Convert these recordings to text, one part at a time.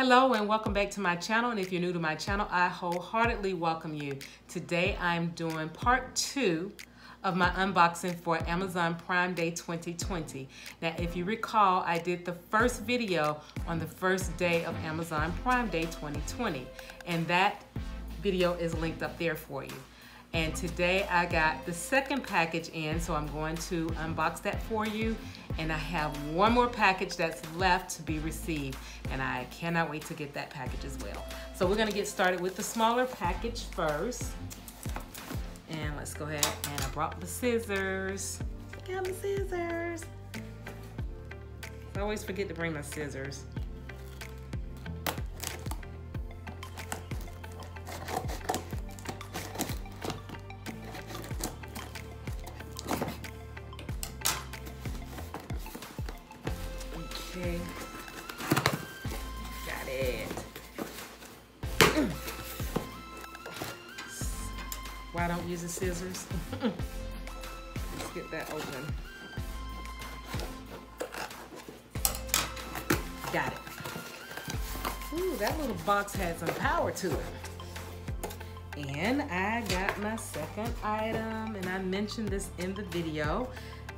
Hello and welcome back to my channel, and if you're new to my channel, I wholeheartedly welcome you. Today I'm doing part 2 of my unboxing for Amazon Prime Day 2020. Now if you recall, I did the first video on the first day of Amazon Prime Day 2020, and that video is linked up there for you. And today I got the second package in, so I'm going to unbox that for you. And I have one more package that's left to be received, and I cannot wait to get that package as well. So we're gonna get started with the smaller package first. And let's go ahead, and I brought the scissors. I got my scissors. I always forget to bring my scissors. Okay, got it. Why don't use the scissors? Let's get that open. Got it. Ooh, that little box had some power to it. And I got my second item, and I mentioned this in the video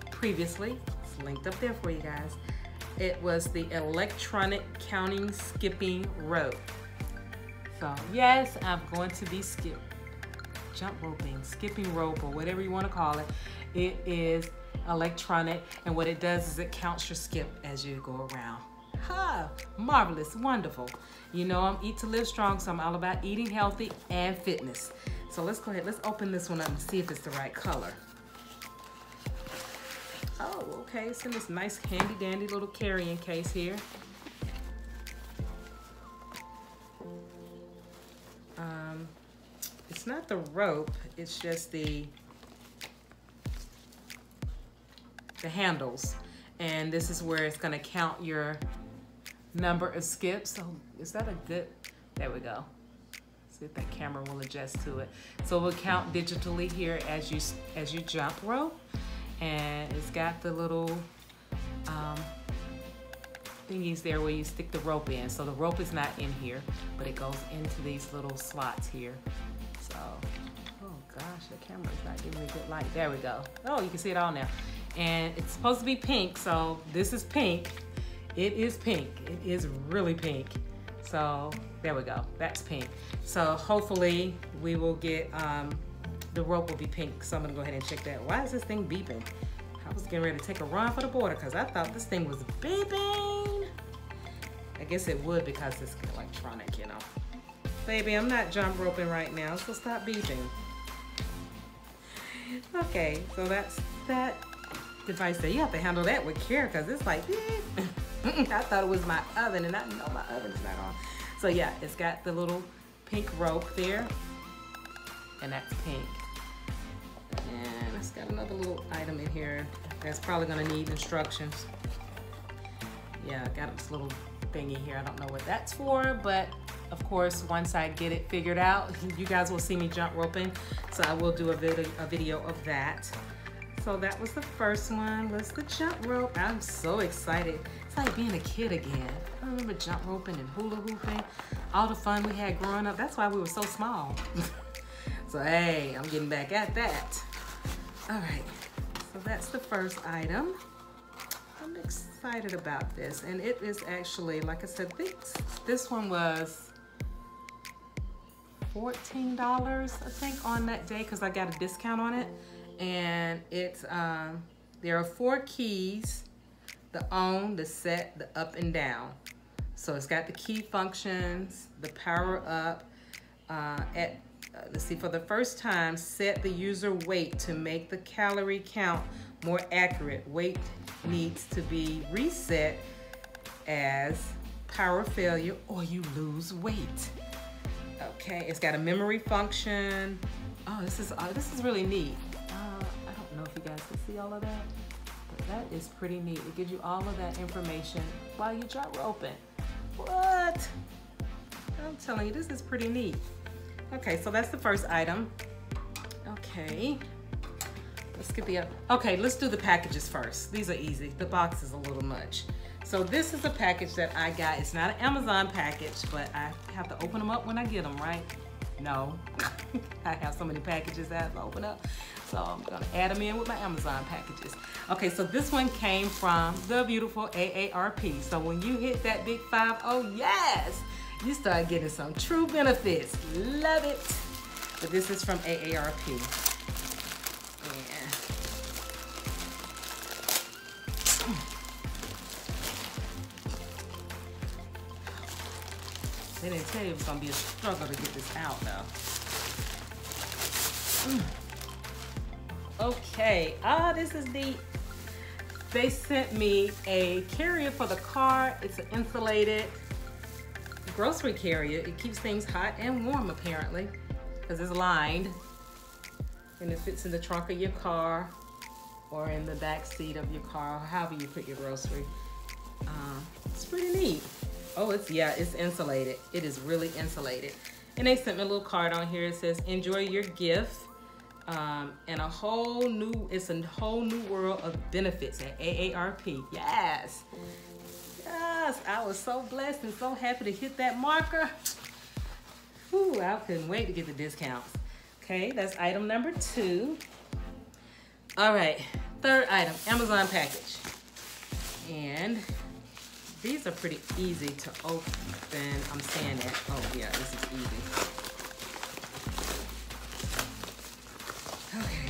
previously. It's linked up there for you guys. It was the electronic counting skipping rope. So yes, I'm going to be jump roping, skipping rope, or whatever you want to call it. It is electronic, and what it does is it counts your skip as you go around. Ha! Marvelous, wonderful. You know I'm Eat to Live Strong, so I'm all about eating healthy and fitness. So let's go ahead, let's open this one up and see if it's the right color. Oh, okay, it's in this nice handy dandy little carrying case here. It's not the rope, it's just the handles. And this is where it's gonna count your number of skips. So is that a good, there we go. See if that camera will adjust to it. So we'll count digitally here as you jump rope. And it's got the little thingies there where you stick the rope in. So the rope is not in here, but it goes into these little slots here. So, oh gosh, the camera is not giving me good light. There we go. Oh, you can see it all now. And it's supposed to be pink, so this is pink. It is pink. It is really pink. So there we go. That's pink. So hopefully we will get the rope will be pink, so I'm gonna go ahead and check that. Why is this thing beeping? I was getting ready to take a run for the border because I thought this thing was beeping. I guess it would because it's electronic, you know. Baby, I'm not jump roping right now, so stop beeping. Okay, so that's that device there. You have to handle that with care because it's like beep. I thought it was my oven, and I know my oven's not on. So yeah, it's got the little pink rope there, and that's pink. And it's got another little item in here that's probably gonna need instructions. Yeah, I got this little thingy here. I don't know what that's for, but of course, once I get it figured out, you guys will see me jump roping. So I will do a video of that. So that was the first one, was the jump rope. I'm so excited. It's like being a kid again. I remember jump roping and hula hooping, all the fun we had growing up. That's why we were so small. So hey, I'm getting back at that. All right, so that's the first item. I'm excited about this, and it is actually, like I said, this one was $14, I think, on that day because I got a discount on it. And it's there are 4 keys: the on, the set, the up, and down. So it's got the key functions, the power up. Let's see, for the first time, set the user weight to make the calorie count more accurate. Weight needs to be reset as power failure or you lose weight. Okay, it's got a memory function. Oh, this is really neat. I don't know if you guys can see all of that, but that is pretty neat. It gives you all of that information while you jump roping. What? I'm telling you, this is pretty neat. Okay, so that's the first item. Okay, let's get the other. Okay, let's do the packages first. These are easy. The box is a little much. So this is a package that I got. It's not an Amazon package, but I have to open them up when I get them, right? No, I have so many packages that I have to open up. So I'm gonna add them in with my Amazon packages. Okay, so this one came from the beautiful AARP. So when you hit that big 5-0, yes, you start getting some true benefits. Love it. But this is from AARP. They didn't tell you it was gonna be a struggle to get this out though. Okay, this is neat. They sent me a carrier for the car. It's an insulated grocery carrier. It keeps things hot and warm apparently, because it's lined. And it fits in the trunk of your car or in the back seat of your car, however you put your grocery. It's pretty neat. Oh, it's insulated. It is really insulated. And they sent me a little card on here. It says, enjoy your gift. And it's a whole new world of benefits at AARP. Yes. Yes, I was so blessed and so happy to hit that marker. Whew, I couldn't wait to get the discounts. Okay, that's item number 2. All right, third item, Amazon package. And these are pretty easy to open. I'm saying that. Oh yeah, this is easy. Okay.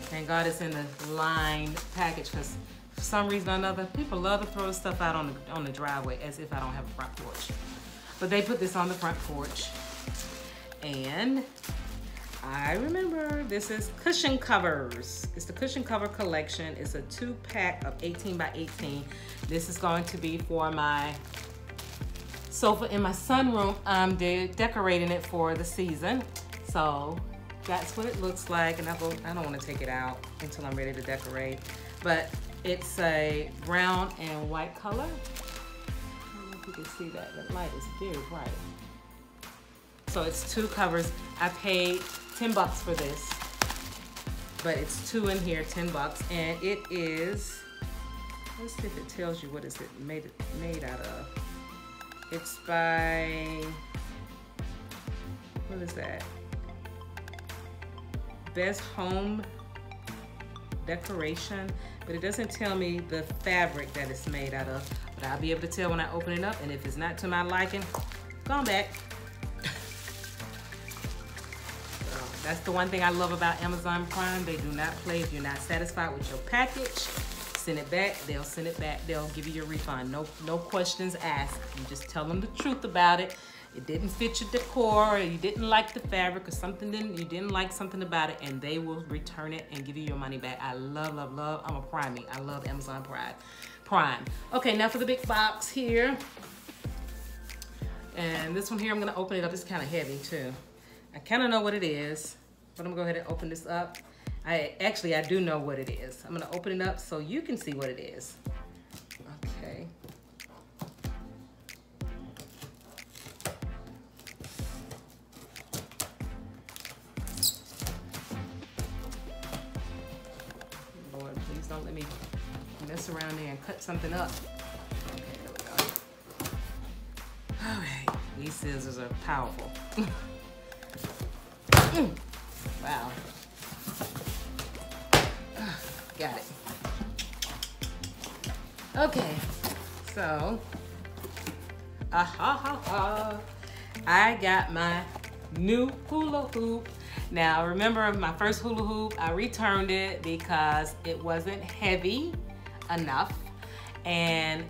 Thank God it's in the lined package, because for some reason or another, people love to throw stuff out on the driveway as if I don't have a front porch. But they put this on the front porch. And I remember this is cushion covers. It's the cushion cover collection. It's a 2-pack of 18 by 18. This is going to be for my sofa in my sunroom. I'm decorating it for the season. So that's what it looks like. And I don't want to take it out until I'm ready to decorate. But it's a brown and white color. I don't know if you can see that. The light is very bright. So it's 2 covers. I paid $10 for this, but it's 2 in here, $10, and it is. Let's see if it tells you what is it made out of. It's by, what is that? Best Home Decoration, but it doesn't tell me the fabric that it's made out of. But I'll be able to tell when I open it up, and if it's not to my liking, go back. That's the one thing I love about Amazon Prime. They do not play. If you're not satisfied with your package, send it back. They'll send it back. They'll give you your refund. No questions asked. You just tell them the truth about it. It didn't fit your decor, or you didn't like the fabric, or you didn't like something about it, and they will return it and give you your money back. I love, love, love. I'm a Primey. I love Amazon Prime. Okay, now for the big box here. And this one here, I'm gonna open it up. It's kind of heavy too. I kind of know what it is, but I'm gonna go ahead and open this up. I do know what it is. I'm gonna open it up so you can see what it is. Okay. Lord, please don't let me mess around there and cut something up. Okay, there we go. All right, these scissors are powerful. Wow. Got it. Okay, so I got my new hula hoop. Now remember my first hula hoop, I returned it because it wasn't heavy enough, and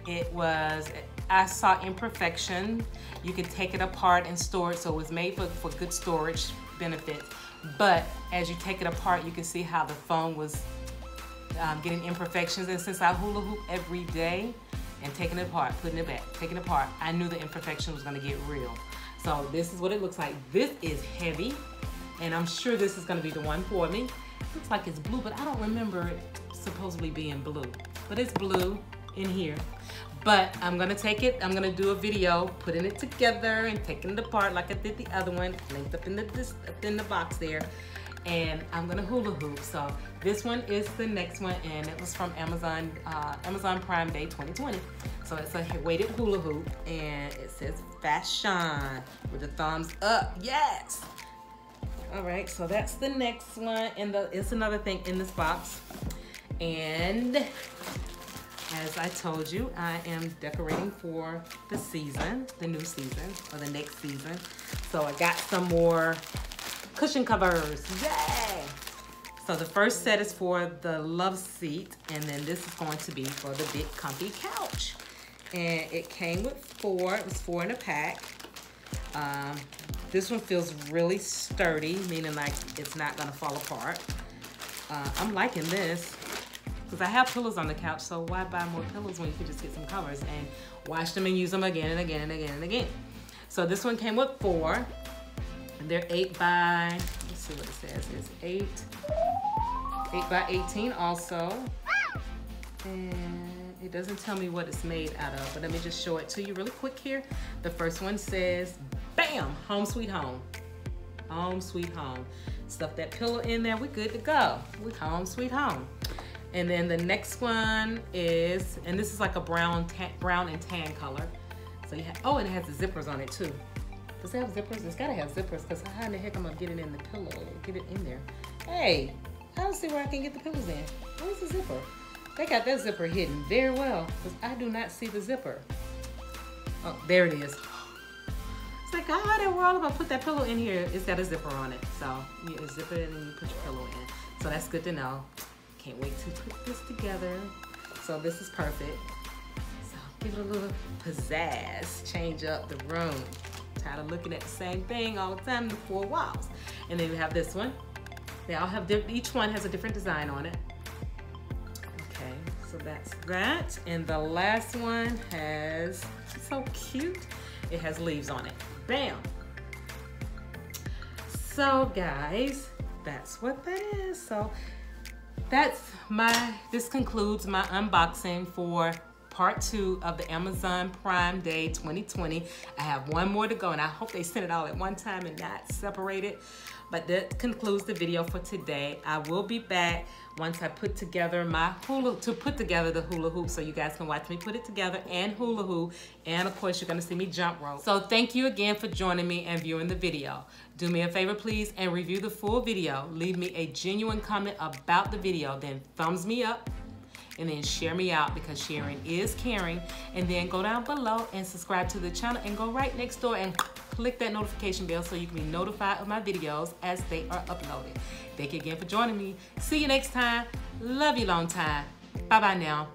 I saw imperfection. You could take it apart and store it, so it was made for good storage benefits. But as you take it apart, you can see how the foam was getting imperfections. And since I hula hoop every day and taking it apart, putting it back, taking it apart, I knew the imperfection was gonna get real. So this is what it looks like. This is heavy, and I'm sure this is gonna be the one for me. Looks like it's blue, but I don't remember it supposedly being blue. But it's blue in here. But I'm gonna take it, I'm gonna do a video putting it together and taking it apart like I did the other one, linked up in the box there. and I'm gonna hula hoop. So this one is the next one, and it was from Amazon Prime Day 2020. So it's a weighted hula hoop, and it says fashion with the thumbs up. Yes. All right, so that's the next one, and it's another thing in this box. And as I told you, I am decorating for the season, the new season, or the next season. So I got some more cushion covers, yay! So the first set is for the love seat, and then this is going to be for the big comfy couch. And it came with 4, it was 4 in a pack. This one feels really sturdy, meaning like it's not gonna fall apart. I'm liking this, because I have pillows on the couch, so why buy more pillows when you can just get some covers and wash them and use them again and again and again and again. So this one came with 4. And they're 8 by, let's see what it says. It's 8 by 18 also. And it doesn't tell me what it's made out of, but let me just show it to you really quick here. The first one says, bam, home sweet home. Home sweet home. Stuff that pillow in there, we're good to go. We're home sweet home. And then the next one is, and this is like a brown and tan color. So you have, oh, and it has the zippers on it too. Does it have zippers? It's gotta have zippers, because how in the heck I'm gonna get it in the pillow? Get it in there. Hey, I don't see where I can get the pillows in. Where's the zipper? They got that zipper hidden very well, because I do not see the zipper. Oh, there it is. It's like, how in the world am I put that pillow in here? It's got a zipper on it. So you zip it and then you put your pillow in. So that's good to know. Can't wait to put this together. So this is perfect. So give it a little pizzazz, change up the room. Tired of looking at the same thing all the time in the 4 walls. And then we have this one. They all have, each one has a different design on it. Okay, so that's that. And the last one has, so cute, it has leaves on it. Bam. So guys, that's what that is. So this concludes my unboxing for part 2 of the Amazon Prime Day 2020. I have one more to go, and I hope they send it all at one time and not separate it. But that concludes the video for today. I will be back once I put together the hula hoop, so you guys can watch me put it together and hula hoop. And of course, you're gonna see me jump rope. So thank you again for joining me and viewing the video. Do me a favor, please, and review the full video. Leave me a genuine comment about the video, then thumbs me up, and then share me out, because sharing is caring. And then go down below and subscribe to the channel, and go right next door and click that notification bell so you can be notified of my videos as they are uploaded. Thank you again for joining me. See you next time. Love you long time. Bye-bye now.